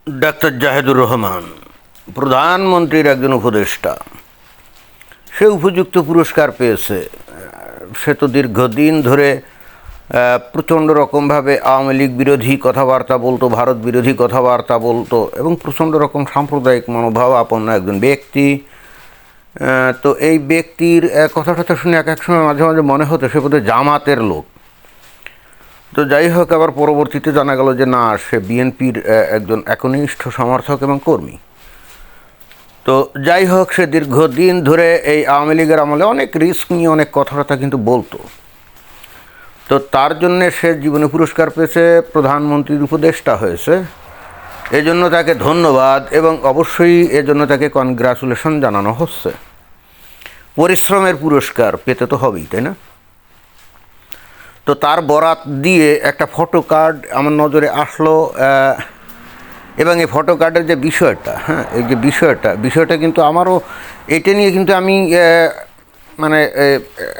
Doctor Zahedur Rahman প্রধানমন্ত্রীর একজন উপদেষ্টা, সে উপযুক্ত পুরস্কার পেয়েছে। সে তো দীর্ঘদিন ধরে প্রচণ্ড রকমভাবে আওয়ামী লীগ বিরোধী কথাবার্তা বলতো, ভারত বিরোধী কথাবার্তা বলতো এবং প্রচণ্ড রকম সাম্প্রদায়িক মনোভাবাপন্ন একজন ব্যক্তি। তো এই ব্যক্তির কথাটা শুনে এক এক সময় মাঝে মাঝে মনে হতো সে বোধহয় জামাতের লোক। তো যাই হোক, আবার পরবর্তীতে জানা গেল যে না, সে বিএনপির একজন একনিষ্ঠ সমর্থক এবং কর্মী। তো যাই হোক, সে দীর্ঘদিন ধরে এই আওয়ামী লীগের আমলে অনেক রিস্ক নিয়ে অনেক কথাবার্তা কিন্তু বলতো। তো তার জন্যে সে জীবনে পুরস্কার পেয়েছে, প্রধানমন্ত্রীর উপদেষ্টা হয়েছে। এজন্য তাকে ধন্যবাদ এবং অবশ্যই এজন্য তাকে কনগ্রাচুলেশন জানানো হচ্ছে। পরিশ্রমের পুরস্কার পেতে তো হবেই, তাই না? তো তার বরাত দিয়ে একটা ফটো কার্ড আমার নজরে আসলো, এবং এই ফটো কার্ডের যে বিষয়টা, এই যে বিষয়টা কিন্তু আমারও এটা নিয়ে কিন্তু আমি মানে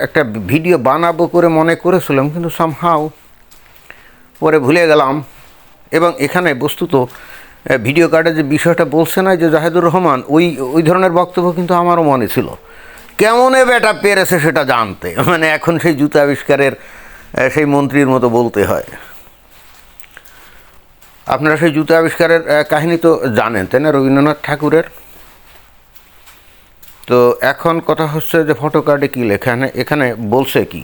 একটা ভিডিও বানাবো করে মনে করেছিলাম, কিন্তু সামহাও পরে ভুলে গেলাম। এবং এখানে বস্তুত ভিডিও কার্ডের যে বিষয়টা বলছে না যে জাহেদুর রহমান, ওই ধরনের বক্তব্য কিন্তু আমারও মনে ছিল। কেমনে বেটা পেরেছে সেটা জানতে, মানে এখন সেই জুতা আবিষ্কারের সেই মন্ত্রীর মতো বলতে হয়। আপনারা সেই জুতা আবিষ্কারের কাহিনী তো জানেন, তাই না, রবীন্দ্রনাথ ঠাকুরের। তো এখন কথা হচ্ছে যে ফটো কার্ডে কী লেখা, এখানে বলছে কি,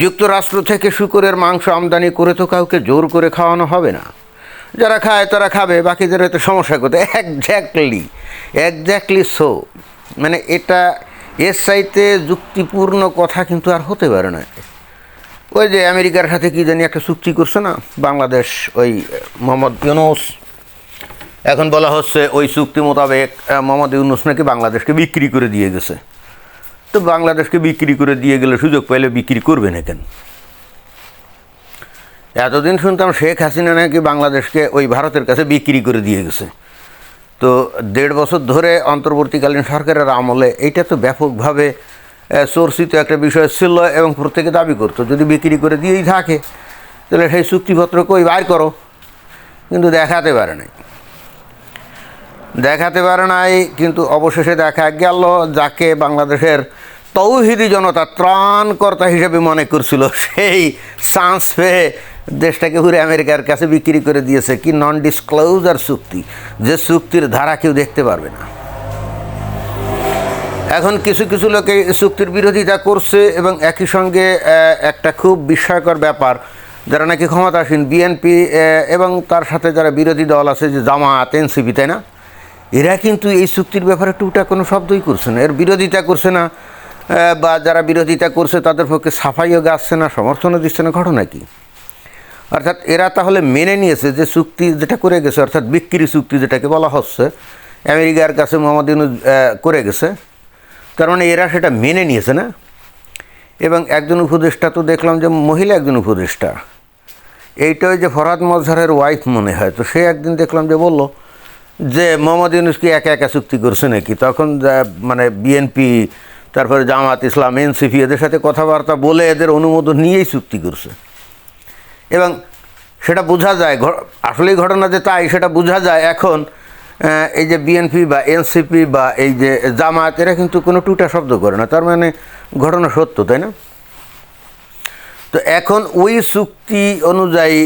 যুক্তরাষ্ট্র থেকে শূকরের মাংস আমদানি করে তো কাউকে জোর করে খাওয়ানো হবে না, যারা খায় তারা খাবে, বাকিদের এতে সমস্যা কোথায়। এক্স্যাক্টলি সো, মানে এটা এর চাইতে যুক্তিপূর্ণ কথা কিন্তু আর হতে পারে না। ওই যে আমেরিকার সাথে কী জানি একটা চুক্তি করছে না বাংলাদেশ, ওই মোহাম্মদ ইউনূস, এখন বলা হচ্ছে ওই চুক্তি মোতাবেক মোহাম্মদ ইউনূস নাকি বাংলাদেশকে বিক্রি করে দিয়ে গেছে। তো বাংলাদেশকে বিক্রি করে দিয়ে গেলে সুযোগ পাইলে বিক্রি করবে না কেন? এতদিন শুনতাম শেখ হাসিনা নাকি বাংলাদেশকে ওই ভারতের কাছে বিক্রি করে দিয়ে গেছে। তো 1.5 বছর ধরে অন্তর্বর্তীকালীন সরকারের আমলে এইটা তো ব্যাপকভাবে চর্চিত একটা বিষয় ছিল এবং প্রত্যেকে দাবি করতো যদি বিক্রি করে দিয়েই থাকে তাহলে সেই চুক্তিপত্র কই বাইর করো। কিন্তু দেখাতে পারে নাই। কিন্তু অবশেষে দেখা গেল যাকে বাংলাদেশের তৌহিদি জনতা ত্রাণকর্তা হিসেবে মনে করছিল, সেই চান্স পেয়ে দেশটাকে ঘুরে আমেরিকার কাছে বিক্রি করে দিয়েছে। কি নন ডিসক্লোজার চুক্তি, যে চুক্তির ধারা কেউ দেখতে পারবে না। এখন কিছু কিছু লোকে চুক্তির বিরোধিতা করছে এবং একই সঙ্গে একটা খুব বিস্ময়কর ব্যাপার, যারা নাকি ক্ষমতাসীন বিএনপি এবং তার সাথে যারা বিরোধী দল আছে যে জামাত, এনসিপি, তাই না, এরা কিন্তু এই চুক্তির ব্যাপারে টুটা কোনো শব্দই করছে না, এর বিরোধিতা করছে না, বা যারা বিরোধিতা করছে তাদের পক্ষে সাফাইও গাচ্ছে না, সমর্থনও দিচ্ছে না। ঘটনা কি? অর্থাৎ এরা তাহলে মেনে নিয়েছে যে চুক্তি যেটা করে গেছে, অর্থাৎ বিক্রি চুক্তি যেটাকে বলা হচ্ছে আমেরিকার কাছে মোহাম্মদ ইউনূস করে গেছে, তার মানে এরা সেটা মেনে নিয়েছে না। এবং একজন উপদেষ্টা তো দেখলাম যে মহিলা একজন উপদেষ্টা, এইটা ওই যে ফরহাদ মজহারের ওয়াইফ মনে হয়, তো সে একদিন দেখলাম যে বলল যে মোহাম্মদ ইউনূস কি একা একা চুক্তি করছে নাকি, তখন মানে বিএনপি, তারপরে জামাত ইসলাম, এনসিপি এদের সাথে কথাবার্তা বলে এদের অনুমোদন নিয়েই চুক্তি করছে। এবং সেটা বোঝা যায়, আসলেই ঘটনা যে তাই সেটা বোঝা যায় এখন। এই যে বিএনপি বা এনসিপি বা এই যে জামাত, এরা কিন্তু কোনো টুটা শব্দ করে না, তার মানে ঘটনা সত্য, তাই না? তো এখন ওই চুক্তি অনুযায়ী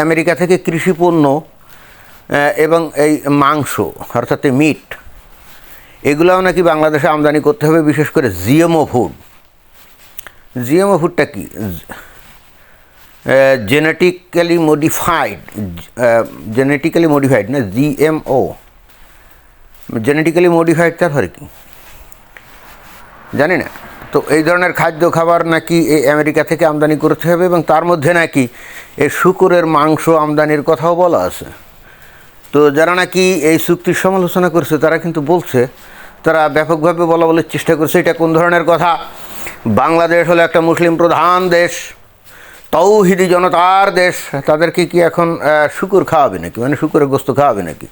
আমেরিকা থেকে কৃষিপণ্য এবং এই মাংস, অর্থাৎ মিট, এগুলোও নাকি বাংলাদেশে আমদানি করতে হবে, বিশেষ করে জিএমও ফুড। জিএমও ফুডটা কি? জেনেটিক্যালি মডিফাইড না, জিএমও, জেনেটিক্যালি মডিফাইড, তারপরে কি জানি না। তো এই ধরনের খাদ্য খাবার নাকি এই আমেরিকা থেকে আমদানি করতে হবে এবং তার মধ্যে নাকি এই শূকরের মাংস আমদানির কথাও বলা আছে। তো যারা নাকি এই চুক্তির সমালোচনা করছে তারা কিন্তু বলছে, তারা ব্যাপকভাবে বলার চেষ্টা করছে এটা কোন ধরনের কথা। বাংলাদেশ হলো একটা মুসলিম প্রধান দেশ, তৌহিদি জনতার দেশ, তাদেরকে কি এখন শূকর খাওয়াবে নাকি, মানে শূকরের গোস্ত খাওয়াবে নাকি,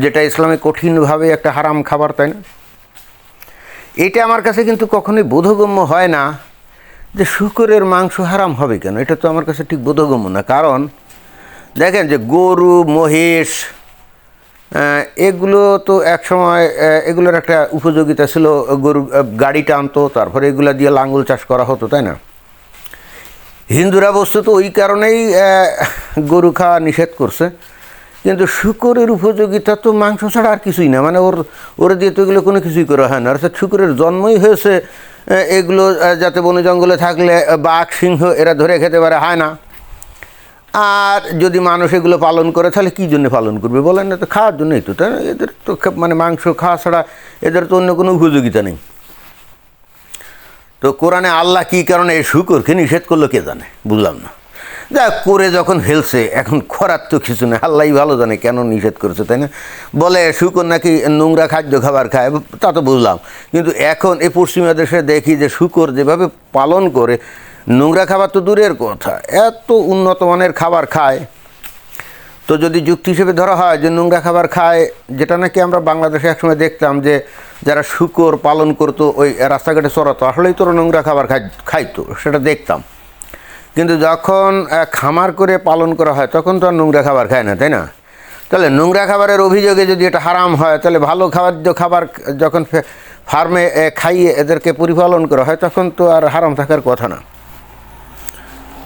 যেটা ইসলামে কঠিনভাবে একটা হারাম খাবার, তাই না? এটা আমার কাছে কিন্তু কখনোই বোধগম্য হয় না যে শূকরের মাংস হারাম হবে কেন, এটা তো আমার কাছে ঠিক বোধগম্য না। কারণ দেখেন যে গরু মহিষ এগুলো তো একসময় এগুলোর একটা উপযোগিতা ছিল, গরু গাড়ি টানতো, তারপরে এগুলো দিয়ে লাঙ্গল চাষ করা হতো, তাই না? হিন্দুরা বস্তুত ওই কারণেই গরু খাওয়া নিষেধ করছে। কিন্তু শূকরের উপযোগিতা তো মাংস ছাড়া আর কিছুই না, মানে ওর দিয়ে তো এগুলো কোনো কিছুই করা হয় না। অর্থাৎ শূকরের জন্মই হয়েছে এগুলো যাতে বনে জঙ্গলে থাকলে বাঘ সিংহ এরা ধরে খেতে পারে, হয় না। আর যদি মানুষ এগুলো পালন করে তাহলে কী জন্য পালন করবে বলেন? না তো খাওয়ার জন্যই তো, তাই না? এদের তো মানে মাংস খাওয়া ছাড়া এদের তো অন্য কোনো উপযোগিতা নেই। তো কোরআনে আল্লাহ কী কারণে এই শূকরকে নিষেধ করলো কে জানে, বুঝলাম না। যা করে যখন ফেলছে এখন করার তো কিছু নেই, আল্লাহই ভালো জানে কেন নিষেধ করেছে, তাই না? বলে শূকর নাকি নোংরা খাদ্য খাবার খায়, তা তো বুঝলাম। কিন্তু এখন এই পশ্চিমা দেশে দেখি যে শূকর যেভাবে পালন করে, নোংরা খাবার তো দূরের কথা, এত উন্নত মানের খাবার খায়। তো যদি যুক্তি হিসেবে ধরা হয় যে নোংরা খাবার খায়, যেটা নাকি আমরা বাংলাদেশে একসময় দেখতাম যে যারা শূকর পালন করতো ওই রাস্তাঘাটে চড়াতো, আসলেই তো নোংরা খাবার খাইতো, সেটা দেখতাম। কিন্তু যখন খামার করে পালন করা হয় তখন তো আর নোংরা খাবার খায় না, তাই না? তাহলে নোংরা খাবারের অভিযোগে যদি এটা হারাম হয়, তাহলে ভালো খাবার যখন ফার্মে খাইয়ে এদেরকে পরিপালন করা হয় তখন তো আর হারাম থাকার কথা না।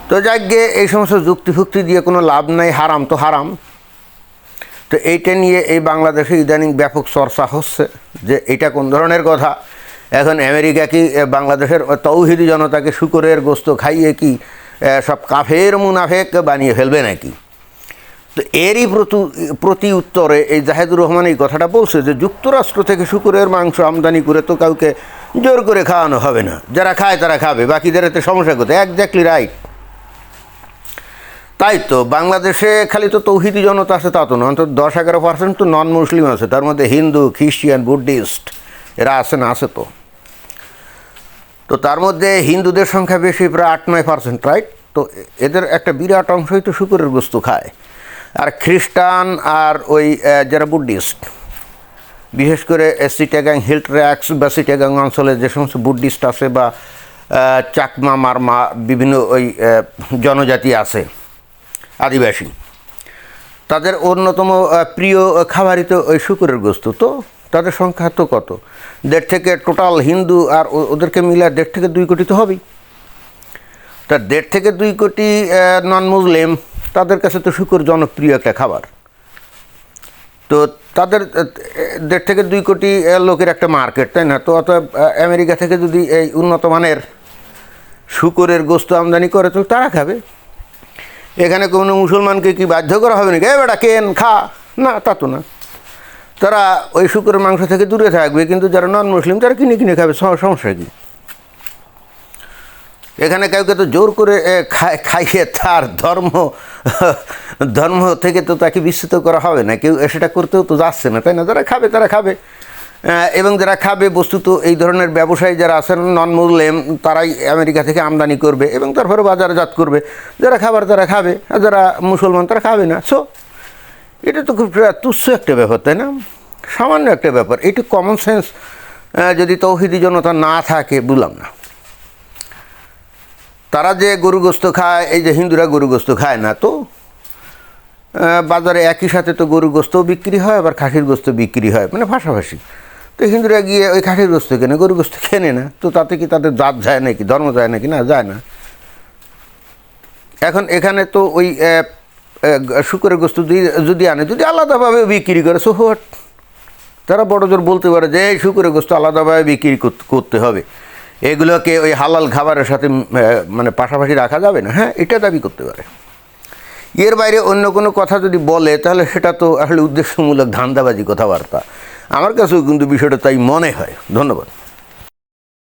তো যাকে এই সমস্ত যুক্তিফুক্তি দিয়ে কোনো লাভ নাই, হারাম তো হারাম। তো এইটা নিয়ে এই বাংলাদেশে ইদানিং ব্যাপক চর্চা হচ্ছে যে এটা কোন ধরনের কথা। এখন আমেরিকা কি বাংলাদেশের তৌহিদি জনতাকে শূকরের গোস্ত খাইয়ে কি সব কাফের মুনাফেক বানিয়ে ফেলবে নাকি? তো এরই প্রতি উত্তরে এই জাহেদুর রহমান এই কথাটা বলছে যে যুক্তরাষ্ট্র থেকে শূকরের মাংস আমদানি করে তো কাউকে জোর করে খাওয়ানো হবে না, যারা খায় তারা খাবে, বাকিদের এতে সমস্যা কোথায়? Exactly right. তাই তো বাংলাদেশে খালি তো তৌহিদি জনতা আছে তা তো না, অন্তত 10-11% তো নন মুসলিম আছে, তার মধ্যে হিন্দু, খ্রিস্টিয়ান, বুদ্ধিস্ট এরা আছে না? আছে তো। তো তার মধ্যে হিন্দুদের সংখ্যা বেশি, প্রায় 8-9%, রাইট? তো এদের একটা বিরাট অংশই তো শূকরের গোস্ত খায়। আর খ্রিস্টান আর ওই যারা বুদ্ধিস্ট, বিশেষ করে চিটাগাং হিল ট্র্যাক্স বা চিটাগাং অঞ্চলে যে সমস্ত বুদ্ধিস্ট আছে বা চাকমা মারমা বিভিন্ন ওই জনজাতি আছে আদিবাসী, তাদের অন্যতম প্রিয় খাবারই তো ওই শূকরের গোস্ত। তো তাদের সংখ্যা তো কত, 1.5 থেকে টোটাল হিন্দু আর ওদেরকে মিলে 1.5 থেকে 2 কোটি তো হবেই। তা 1.5 থেকে 2 কোটি নন মুসলিম, তাদের কাছে তো শূকর জনপ্রিয় একটা খাবার। তো তাদের 1.5 থেকে 2 কোটি লোকের একটা মার্কেট, তাই না? তো অতএব আমেরিকা থেকে যদি এই উন্নত মানের শূকরের গোস্ত আমদানি করে তো তারা খাবে। এখানে কোনো মুসলমানকে কি বাধ্য করা হবে নাকি, বেটা কেন খা? না, তা তো না। তারা ওই শূকরের মাংস থেকে দূরে থাকবে, কিন্তু যারা নন মুসলিম তারা কিনে কিনে খাবে, সমস্যা কি? এখানে কাউকে তো জোর করে খাইয়ে তার ধর্ম থেকে তো তাকে বিস্মিত করা হবে না, কেউ সেটা করতেও তো যাচ্ছে না, তাই না? যারা খাবে তারা খাবে, এবং যারা খাবে বস্তুত এই ধরনের ব্যবসায়ী যারা আছেন নন মুসলিম, তারাই আমেরিকা থেকে আমদানি করবে এবং তারপরে বাজারজাত করবে। যারা খাবার তারা খাবে, আর যারা মুসলমান তারা খাবে না। সো এটা তো খুব তুচ্ছ একটা ব্যাপার, তাই না? সামান্য একটা ব্যাপার। এটি কমন সেন্স যদি তৌহিদি জনতা না থাকে, বুঝলাম না। তারা যে গরু গোস্ত খায়, এই যে হিন্দুরা গরু গোস্ত খায় না, তো বাজারে একই সাথে তো গরু গোস্তও বিক্রি হয়, আবার খাসির গোস্ত বিক্রি হয়, মানে পাশাপাশি। তো হিন্দুরা গিয়ে ওই খাসির গোস্ত কেনে, গরু গোস্ত কেনে না। তো তাতে কি তাদের জাত যায় নাকি, ধর্ম যায় নাকি? না, যায় না। এখন এখানে তো ওই শূকরের গোস্ত যদি আনে, যদি আলাদাভাবে বিক্রি করে, সো হোয়াট? তারা বড় জোর বলতে পারে যে এই শূকরের গোস্ত আলাদাভাবে বিক্রি করতে হবে, এগুলোকে ওই হালাল খাবারের সাথে মানে পাশাপাশি রাখা যাবে না। হ্যাঁ, এটা দাবি করতে পারে। এর বাইরে অন্য কোনো কথা যদি বলে তাহলে সেটা তো আসলে উদ্দেশ্যমূলক ধান্দাবাজি কথাবার্তা। আমার কাছেও কিন্তু বিষয়টা তাই মনে হয়। ধন্যবাদ।